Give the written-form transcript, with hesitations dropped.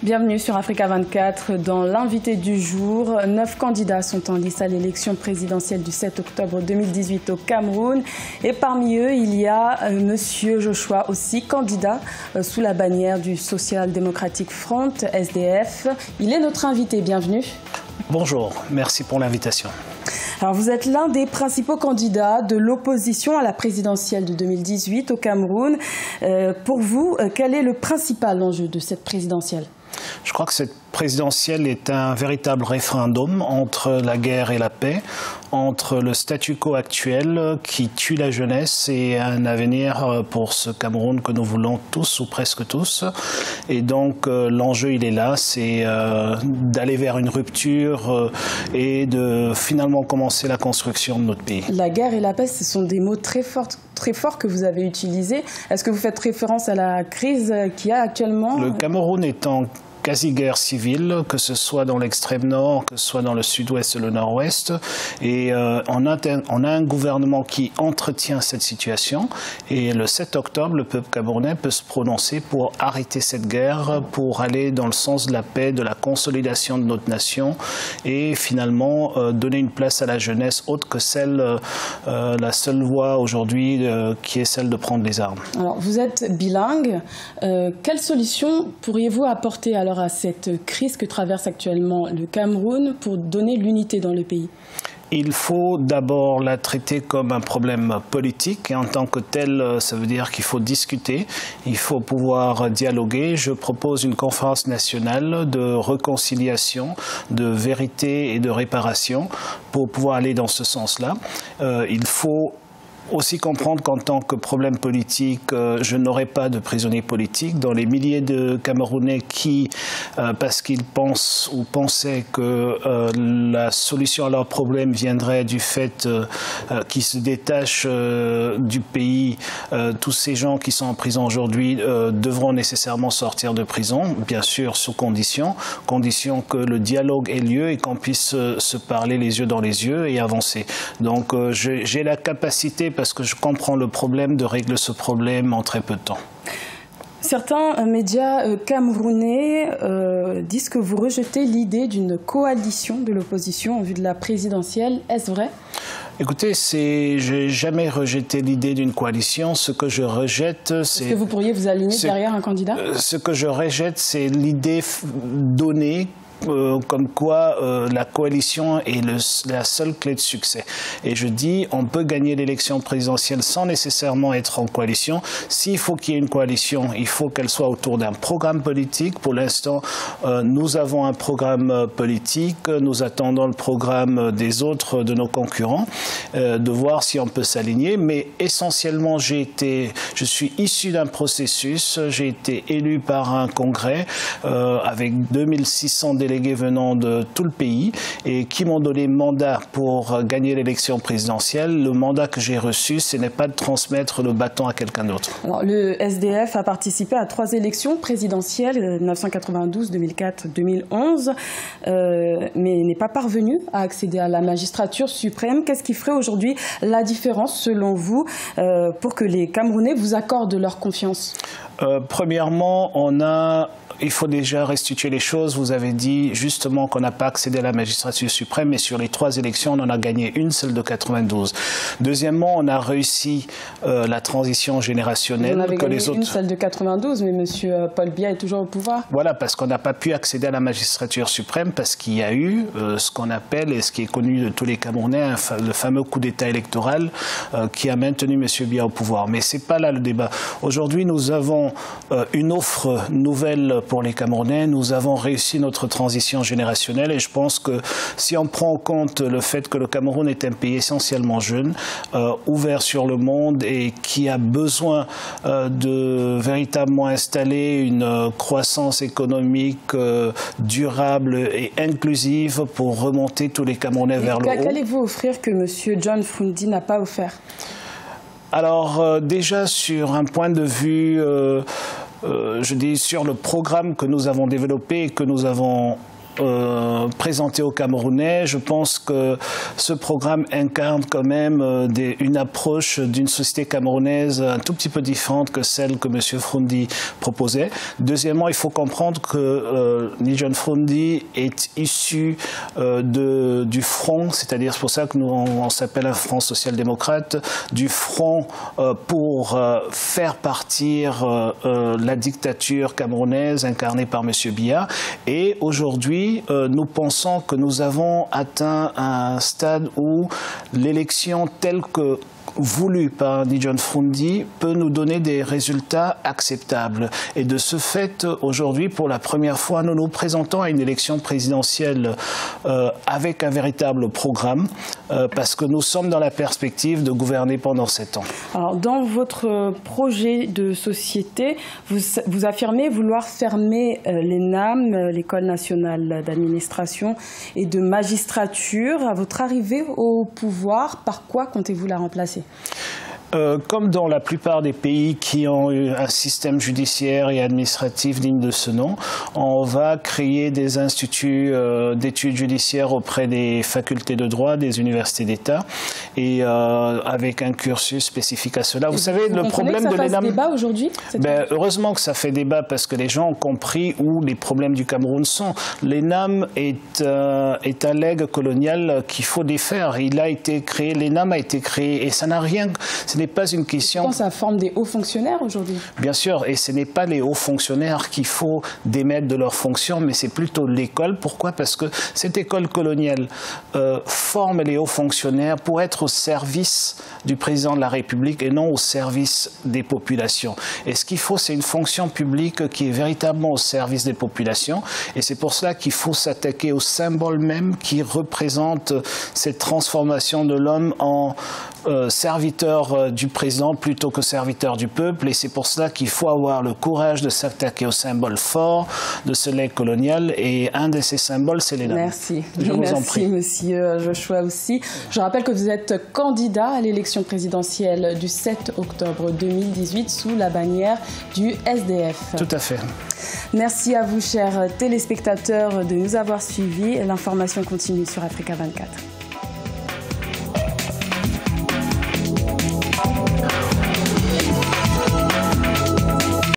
Bienvenue sur Africa 24. Dans l'invité du jour, 9 candidats sont en lice à l'élection présidentielle du 7 octobre 2018 au Cameroun. Et parmi eux, il y a Monsieur Joshua, aussi candidat sous la bannière du Social Democratic Front, SDF. Il est notre invité. Bienvenue. Bonjour, merci pour l'invitation. Alors vous êtes l'un des principaux candidats de l'opposition à la présidentielle de 2018 au Cameroun. Pour vous, quel est le principal enjeu de cette présidentielle ? Je crois que cette présidentielle est un véritable référendum entre la guerre et la paix, entre le statu quo actuel qui tue la jeunesse et un avenir pour ce Cameroun que nous voulons tous ou presque tous. Et donc l'enjeu il est là, c'est d'aller vers une rupture et de finalement commencer la construction de notre pays. La guerre et la paix, ce sont des mots très forts que vous avez utilisés. Est-ce que vous faites référence à la crise qu'il y a actuellement ? Le Cameroun est en quasi-guerre civile, que ce soit dans l'extrême nord, que ce soit dans le sud-ouest et le nord-ouest. Et on a un gouvernement qui entretient cette situation. Et le 7 octobre, le peuple camerounais peut se prononcer pour arrêter cette guerre, pour aller dans le sens de la paix, de la consolidation de notre nation et finalement donner une place à la jeunesse autre que celle, la seule voie aujourd'hui qui est celle de prendre les armes. Alors, vous êtes bilingue. Quelle solution pourriez-vous apporter alors à cette crise que traverse actuellement le Cameroun pour donner l'unité dans le pays ? Il faut d'abord la traiter comme un problème politique et en tant que tel, ça veut dire qu'il faut discuter, il faut pouvoir dialoguer. Je propose une conférence nationale de réconciliation, de vérité et de réparation pour pouvoir aller dans ce sens-là. Il faut aussi comprendre qu'en tant que problème politique, je n'aurai pas de prisonniers politiques. Dans les milliers de Camerounais qui, parce qu'ils pensent ou pensaient que la solution à leurs problèmes viendrait du fait qu'ils se détachent du pays, tous ces gens qui sont en prison aujourd'hui devront nécessairement sortir de prison, bien sûr sous condition que le dialogue ait lieu et qu'on puisse se parler les yeux dans les yeux et avancer. Donc j'ai la capacité, parce que je comprends le problème, de régler ce problème en très peu de temps. Certains médias camerounais disent que vous rejetez l'idée d'une coalition de l'opposition en vue de la présidentielle. Est-ce vrai ? Écoutez, je n'ai jamais rejeté l'idée d'une coalition. Ce que je rejette, c'est... Est-ce que vous pourriez vous aligner derrière un candidat ? Ce que je rejette, c'est l'idée donnée comme quoi la coalition est la seule clé de succès. Et je dis, on peut gagner l'élection présidentielle sans nécessairement être en coalition. S'il faut qu'il y ait une coalition, il faut qu'elle soit autour d'un programme politique. Pour l'instant, nous avons un programme politique. Nous attendons le programme des autres, de nos concurrents, de voir si on peut s'aligner. Mais essentiellement, je suis issu d'un processus. J'ai été élu par un congrès avec 2600 délégués venant de tout le pays et qui m'ont donné mandat pour gagner l'élection présidentielle. Le mandat que j'ai reçu, ce n'est pas de transmettre le bâton à quelqu'un d'autre. Alors, le SDF a participé à 3 élections présidentielles, 1992, 2004, 2011, mais n'est pas parvenu à accéder à la magistrature suprême. Qu'est-ce qui ferait aujourd'hui la différence, selon vous, pour que les Camerounais vous accordent leur confiance ? Premièrement, il faut déjà restituer les choses. Vous avez dit justement qu'on n'a pas accédé à la magistrature suprême, mais sur les 3 élections, on en a gagné une, celle de 92. Deuxièmement, on a réussi la transition générationnelle. On avait gagné une, celle de 92, mais M. Paul Biya est toujours au pouvoir. Voilà, parce qu'on n'a pas pu accéder à la magistrature suprême, parce qu'il y a eu ce qu'on appelle, et ce qui est connu de tous les Camerounais, le fameux coup d'État électoral qui a maintenu M. Biya au pouvoir. Mais ce n'est pas là le débat. Aujourd'hui, nous avons une offre nouvelle pour les Camerounais. Nous avons réussi notre transition générationnelle et je pense que si on prend en compte le fait que le Cameroun est un pays essentiellement jeune, ouvert sur le monde et qui a besoin de véritablement installer une croissance économique durable et inclusive pour remonter tous les Camerounais vers le haut. Qu'allez-vous offrir que M. John Froundi n'a pas offert ? Alors déjà sur un point de vue je dis sur le programme que nous avons développé et que nous avons présenté aux Camerounais. Je pense que ce programme incarne quand même une approche d'une société camerounaise un tout petit peu différente que celle que M. Froundi proposait. Deuxièmement, il faut comprendre que Ni-John Froundi est issu du Front, c'est-à-dire c'est pour ça que nous on s'appelle un Front social-démocrate, du Front pour faire partir la dictature camerounaise incarnée par M. Biya. Et aujourd'hui, nous pensons que nous avons atteint un stade où l'élection telle que voulu par Ni-John Froundi peut nous donner des résultats acceptables. Et de ce fait, aujourd'hui, pour la première fois, nous nous présentons à une élection présidentielle avec un véritable programme, parce que nous sommes dans la perspective de gouverner pendant 7 ans. Alors, dans votre projet de société, vous affirmez vouloir fermer l'ENAM, l'École nationale d'administration et de magistrature. À votre arrivée au pouvoir, par quoi comptez-vous la remplacer ? Comme dans la plupart des pays qui ont eu un système judiciaire et administratif digne de ce nom, on va créer des instituts d'études judiciaires auprès des facultés de droit, des universités d'État, et avec un cursus spécifique à cela. Vous savez, le problème de l'ENAM... Ça fait débat aujourd'hui ? Heureusement que ça fait débat parce que les gens ont compris où les problèmes du Cameroun sont. L'ENAM est un legs colonial qu'il faut défaire. Il a été créé, l'ENAM a été créé, et ça n'a rien... Ce n'est pas une question... Je pense que ça forme des hauts fonctionnaires aujourd'hui. Bien sûr, et ce n'est pas les hauts fonctionnaires qu'il faut démettre de leurs fonctions, mais c'est plutôt l'école. Pourquoi ? Parce que cette école coloniale forme les hauts fonctionnaires pour être au service du président de la République et non au service des populations. Et ce qu'il faut, c'est une fonction publique qui est véritablement au service des populations. Et c'est pour cela qu'il faut s'attaquer au symbole même qui représente cette transformation de l'homme en serviteur du président plutôt que serviteur du peuple, et c'est pour cela qu'il faut avoir le courage de s'attaquer au symbole fort de ce legs colonial, et un de ces symboles, c'est l'ENAM. Merci. Je vous en prie. Merci, monsieur Joshua aussi. Je rappelle que vous êtes candidat à l'élection présidentielle du 7 octobre 2018 sous la bannière du SDF. Tout à fait. Merci à vous, chers téléspectateurs, de nous avoir suivis. L'information continue sur Africa 24.